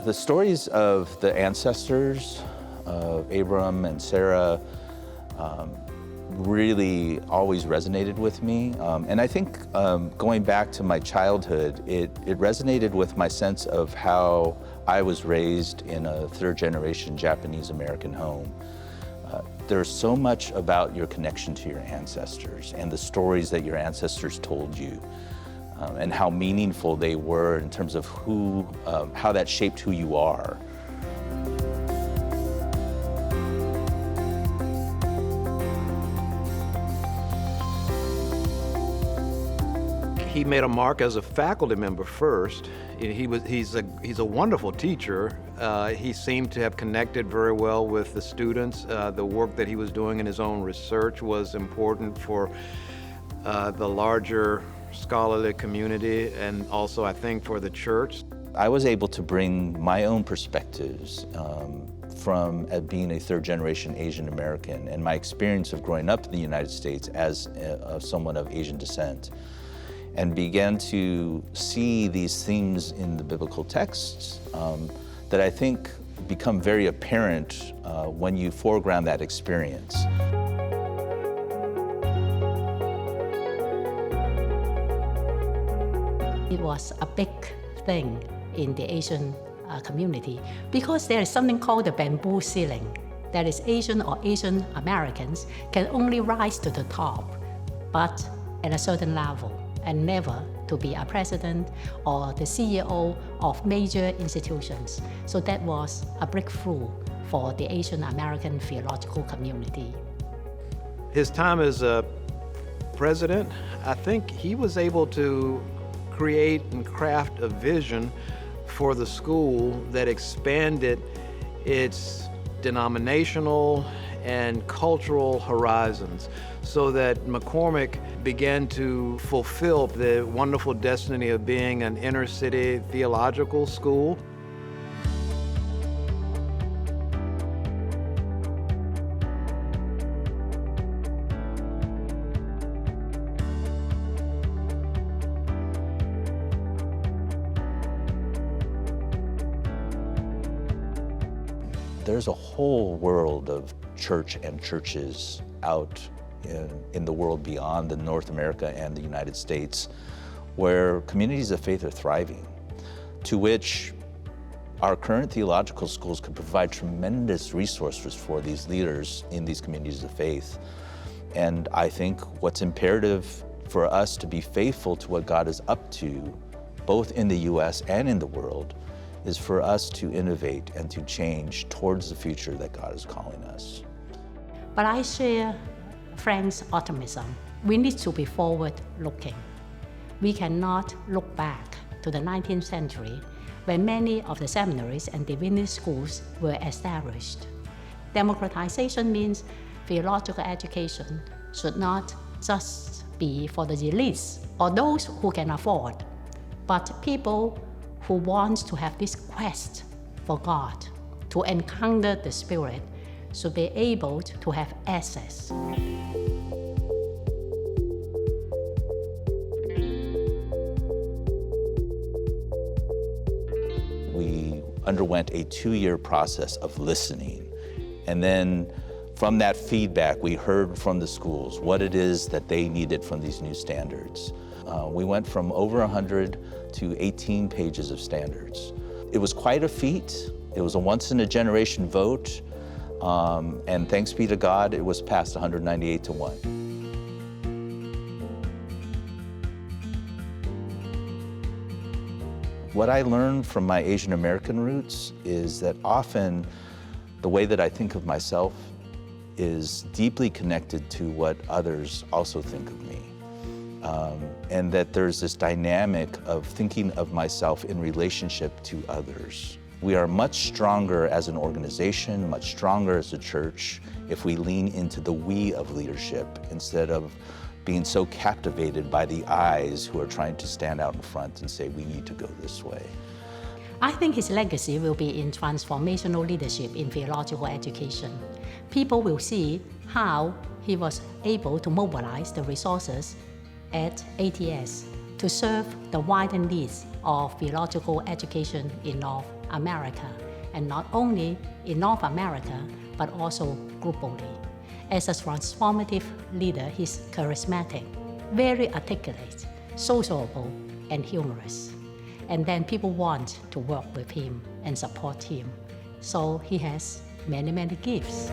The stories of the ancestors of Abram and Sarah really always resonated with me. And I think going back to my childhood, it resonated with my sense of how I was raised in a third-generation Japanese American home. There's so much about your connection to your ancestors and the stories that your ancestors told you, and how meaningful they were in terms of how that shaped who you are. He made a mark as a faculty member first. He's a wonderful teacher. He seemed to have connected very well with the students. The work that he was doing in his own research was important for the larger scholarly community and also, I think, for the church. I was able to bring my own perspectives from being a third-generation Asian American and my experience of growing up in the United States as someone of Asian descent, and began to see these themes in the biblical texts that I think become very apparent when you foreground that experience. It was a big thing in the Asian community because there is something called the bamboo ceiling. That is, Asian or Asian Americans can only rise to the top, but at a certain level, and never to be a president or the CEO of major institutions. So that was a breakthrough for the Asian American theological community. His time as a president, I think he was able to create and craft a vision for the school that expanded its denominational and cultural horizons, so that McCormick began to fulfill the wonderful destiny of being an inner city theological school. There's a whole world of church and churches out in the world beyond the North America and the United States, where communities of faith are thriving, to which our current theological schools could provide tremendous resources for these leaders in these communities of faith. And I think what's imperative for us to be faithful to what God is up to, both in the U.S. and in the world, is for us to innovate and to change towards the future that God is calling us. But I share Frank's optimism. We need to be forward-looking. We cannot look back to the 19th century when many of the seminaries and divinity schools were established. Democratization means theological education should not just be for the elites or those who can afford, but people who wants to have this quest for God, to encounter the Spirit, should be able to have access. We underwent a 2-year process of listening, and then from that feedback, we heard from the schools what it is that they needed from these new standards. We went from over 100 to 18 pages of standards. It was quite a feat. It was a once-in-a-generation vote, and thanks be to God, it was passed 198 to 1. What I learned from my Asian American roots is that often the way that I think of myself is deeply connected to what others also think of me. And that there's this dynamic of thinking of myself in relationship to others. We are much stronger as an organization, much stronger as a church, if we lean into the we of leadership instead of being so captivated by the I's who are trying to stand out in front and say, we need to go this way. I think his legacy will be in transformational leadership in theological education. People will see how he was able to mobilize the resources at ATS to serve the wider needs of theological education in North America, and not only in North America, but also globally. As a transformative leader, he's charismatic, very articulate, sociable, and humorous. And then people want to work with him and support him. So he has many, many gifts.